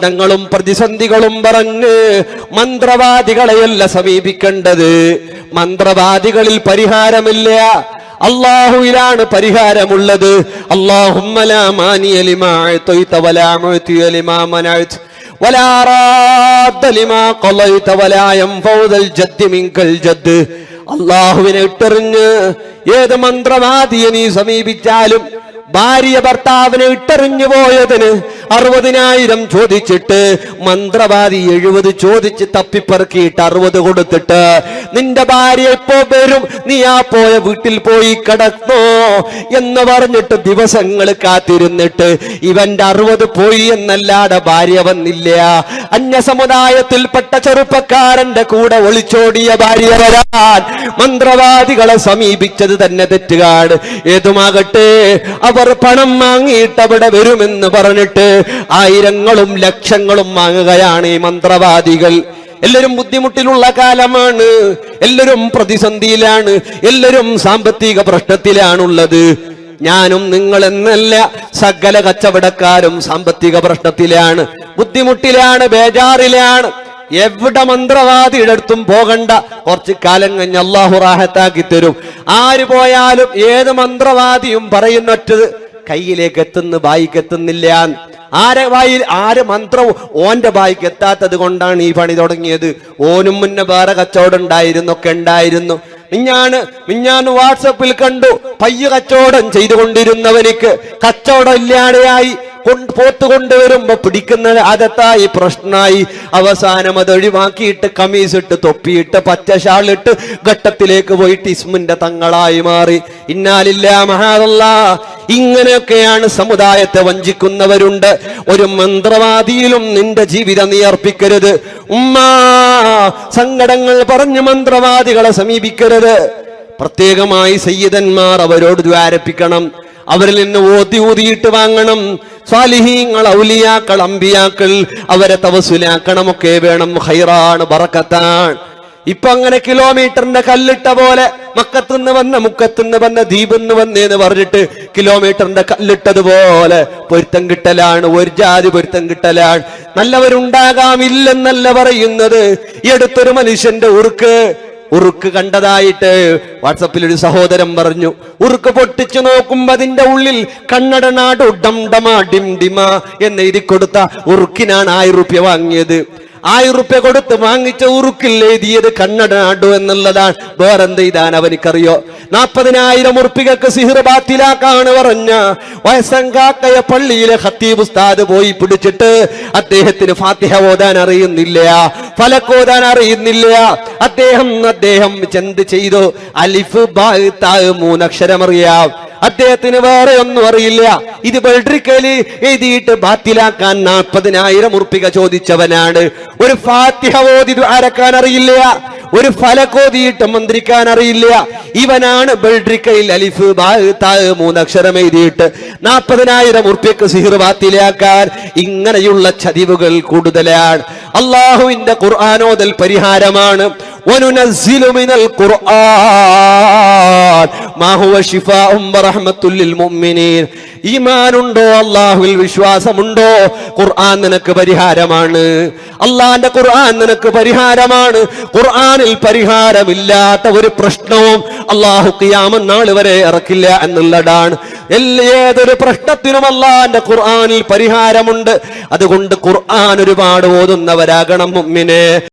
ഞങ്ങളും പ്രതിസന്ധികളും പറഞ്ഞ് മന്ത്രവാദികളെയല്ല സമീപിക്കേണ്ടത്. മന്ത്രവാദികളിൽ പരിഹാരമില്ല, അല്ലാഹുവിലാണ് പരിഹാരമുള്ളത്. അല്ലാഹുമ്മ ലാ മാനിയ ലിമാ അഅ്തൈത വലാ മുഅ്തിയ ലിമാ മനഅ്ത വലാ റാദ്ദ ലിമാ ഖളൈത വലാ യൻഫഉൽ ജദ്ദി മിൻകൽ ജദ്ദ്. അല്ലാഹുവിനെ ഇട്ടെറിഞ്ഞ് ഏത് മന്ത്രവാദിയെ നീ സമീപിച്ചാലും, ഭാര്യ ഭർത്താവിനെ ഇട്ടെറിഞ്ഞു പോയതിന് 60,000 ചോദിച്ചിട്ട് മന്ത്രവാദി 70 ചോദിച്ച് തപ്പിപ്പറക്കിയിട്ട് 60 കൊടുത്തിട്ട് നിന്റെ ഭാര്യ ഇപ്പോ വരും, നീ ആ പോയ വീട്ടിൽ പോയി കിടന്നോ എന്ന് പറഞ്ഞിട്ട് ദിവസങ്ങൾ കാത്തിരുന്നിട്ട് ഇവന്റെ 60 പോയി എന്നല്ലാതെ ഭാര്യ വന്നില്ല. അന്യ സമുദായത്തിൽപ്പെട്ട ചെറുപ്പക്കാരന്റെ കൂടെ ഒളിച്ചോടിയ ഭാര്യ വരാൻ മന്ത്രവാദികളെ സമീപിച്ചത് തന്നെ തെറ്റുകാട്. ഏതുമാകട്ടെ, അവർ പണം വാങ്ങിയിട്ട് അവിടെ വരുമെന്ന് പറഞ്ഞിട്ട് ആയിരങ്ങളും ലക്ഷങ്ങളും വാങ്ങുകയാണ് ഈ മന്ത്രവാദികൾ. എല്ലാവരും ബുദ്ധിമുട്ടിലുള്ള കാലമാണ്, എല്ലാവരും പ്രതിസന്ധിയിലാണ്, എല്ലാവരും സാമ്പത്തിക പ്രശ്നത്തിലാണുള്ളത്. ഞാനും നിങ്ങൾ എന്നല്ല, സകല കച്ചവടക്കാരും സാമ്പത്തിക പ്രശ്നത്തിലാണ്, ബുദ്ധിമുട്ടിലാണ്, ബേജാറിലാണ്. എവിടെ മന്ത്രവാദിയുടെ അടുത്തും പോകണ്ട, കുറച്ച് കാലം കഴിഞ്ഞ് അല്ലാഹു റാഹത്താക്കി തരും. ആര് പോയാലും ഏത് മന്ത്രവാദിയും പറയുന്നൊറ്റത് കയ്യിലേക്ക് എത്തുന്ന ബായിക്ക് എത്തുന്നില്ല. ആര് മന്ത്രവും ഓന്റെ ബായിക്ക് എത്താത്തത് കൊണ്ടാണ് ഈ പണി തുടങ്ങിയത്. ഓനും മുന്നേ വേറെ കച്ചവടം ഉണ്ടായിരുന്നു. മിഞ്ഞാന്ന് വാട്സപ്പിൽ കണ്ടു, പയ്യ കച്ചവടം ചെയ്തുകൊണ്ടിരുന്നവനിക്ക് കച്ചവടം ഇല്ലാതെയായി. പോത്ത് കൊണ്ടുവരുമ്പോ പിടിക്കുന്ന അതത്തായി പ്രശ്നമായി. അവസാനം അത് ഒഴിവാക്കിയിട്ട് കമീസിട്ട് തൊപ്പിയിട്ട് പച്ച ഷാളിട്ട് ഘട്ടത്തിലേക്ക് പോയിട്ട് ഇസ്മിന്റെ തങ്ങളായി മാറി. ഇന്നാലില്ലാ മഹാദല്ലാ. ഇങ്ങനെയൊക്കെയാണ് സമുദായത്തെ വഞ്ചിക്കുന്നവരുണ്ട്. ഒരു മന്ത്രവാദിയിലും നിന്റെ ജീവിതം നീ അർപ്പിക്കരുത്. സങ്കടങ്ങൾ പറഞ്ഞ് മന്ത്രവാദികളെ സമീപിക്കരുത്. പ്രത്യേകമായി സയ്യിദന്മാർ അവരോട് ദ്വാരപ്പിക്കണം, അവരിൽ നിന്ന് ഊതിയിട്ട് വാങ്ങണം. സ്വാലിഹീങ്ങൾ, ഔലിയാക്കൾ, അമ്പിയാക്കൾ അവരെ തവസ്സുലാക്കണമൊക്കെ വേണം. ഖൈറാണ്, ബറക്കത്താണ്. ഇപ്പൊ അങ്ങനെ കിലോമീറ്ററിന്റെ കല്ലിട്ട പോലെ മക്കത്തുനിന്ന് വന്ന, മുക്കത്തുനിന്ന് വന്ന, ദ്വീപിന്ന് വന്നേന്ന് പറഞ്ഞിട്ട് കിലോമീറ്ററിന്റെ കല്ലിട്ടതുപോലെ പൊരുത്തം കിട്ടലാണ്, ഒരു ജാതി പൊരുത്തം കിട്ടലാണ്. നല്ലവരുണ്ടാകാമില്ലെന്നല്ല പറയുന്നത്. ഈ അടുത്തൊരു മനുഷ്യന്റെ ഉറുക്ക് കണ്ടതായിട്ട് വാട്സപ്പിൽ ഒരു സഹോദരൻ പറഞ്ഞു. ഉറുക്ക് പൊട്ടിച്ചു നോക്കുമ്പോ അതിന്റെ ഉള്ളിൽ കണ്ണട നാടു ഡം ഡമാ ഡിം ഡിമാ എന്ന് എഴുതി കൊടുത്ത ഉറുക്കിനാണ് 1000 രൂപ വാങ്ങിയത്. 1000 രൂപ കൊടുത്ത് വാങ്ങിച്ച ഉറുക്കിൽ എഴുതിയത് കണ്ണട നാടു എന്നുള്ളതാണ്. വേറെന്ത് എഴുതാൻ അവനിക്കറിയോ? 40,000 ഉറുപ്പികക്ക് സിഹിർ ബാത്തിലാക്കാണ് പറഞ്ഞ വയസ്സങ്കാക്കയ പള്ളിയിലെ ഖത്തീബ് ഉസ്താദ് പോയി പിടിച്ചിട്ട് അദ്ദേഹത്തിന് ഫാത്തിഹ ഓതാൻ അറിയുന്നില്ല, ഫലക്ക് ഓതാൻ അറിയുന്നില്ല. അദ്ദേഹം എന്ത് ചെയ്തു? അലിഫ് ബാ താ 3 അക്ഷരം അറിയാം, അദ്ദേഹത്തിന് വേറെ ഒന്നും അറിയില്ല. ഇത് ബെൽട്രിക്കല് എഴുതിയിട്ട് ബാത്തിലാക്കാൻ 40,000 ഉറുപ്പിക ചോദിച്ചവനാണ്. ഒരു ഫാത്തിഹ ഓതി അരക്കാൻ അറിയില്ല, ഒരു ഫലക്കോതിയിട്ട് മന്ത്രിക്കാൻ അറിയില്ല. ഇവനാണ് ബെൽട്രിക്കയിൽ അലിഫ് ബാ താ 3 അക്ഷരം എഴുതിയിട്ട് 40,000 ഉറുപ്പിക്ക് സിഹിർ ബാത്തിലാക്കാൻ. ഇങ്ങനെയുള്ള ചതിവുകൾ കൂടുതലാണ്. അള്ളാഹുവിന്റെ ഖുർആനോദൽ പരിഹാരമാണ്. വനുനസ്സിലു മിനൽ ഖുർആൻ മാ ഹുവ ശിഫാഉൻ വറഹ്മത്തുൽ ലിൽ മുഅ്മിനീൻ. ഈമാനുണ്ടോ? അല്ലാഹുവിൽ വിശ്വാസമുണ്ടോ? ഖുർആൻ നിനക്ക് പരിഹാരമാണ്. അല്ലാഹുവിന്റെ ഖുർആൻ നിനക്ക് പരിഹാരമാണ്. ഖുർആനിൽ പരിഹാരമില്ലാത്ത ഒരു പ്രശ്നവും അല്ലാഹു ഖിയാമത്ത് നാൾ വരെ ഇറക്കില്ല എന്നുള്ളതാണ്. ഏതൊരു പ്രശ്നത്തിനും അല്ലാഹുവിന്റെ ഖുർആനിൽ പരിഹാരമുണ്ട്. അതുകൊണ്ട് ഖുർആൻ ഒരുപാട് ഓതുന്നവരാകണം മുഅ്മിനേ.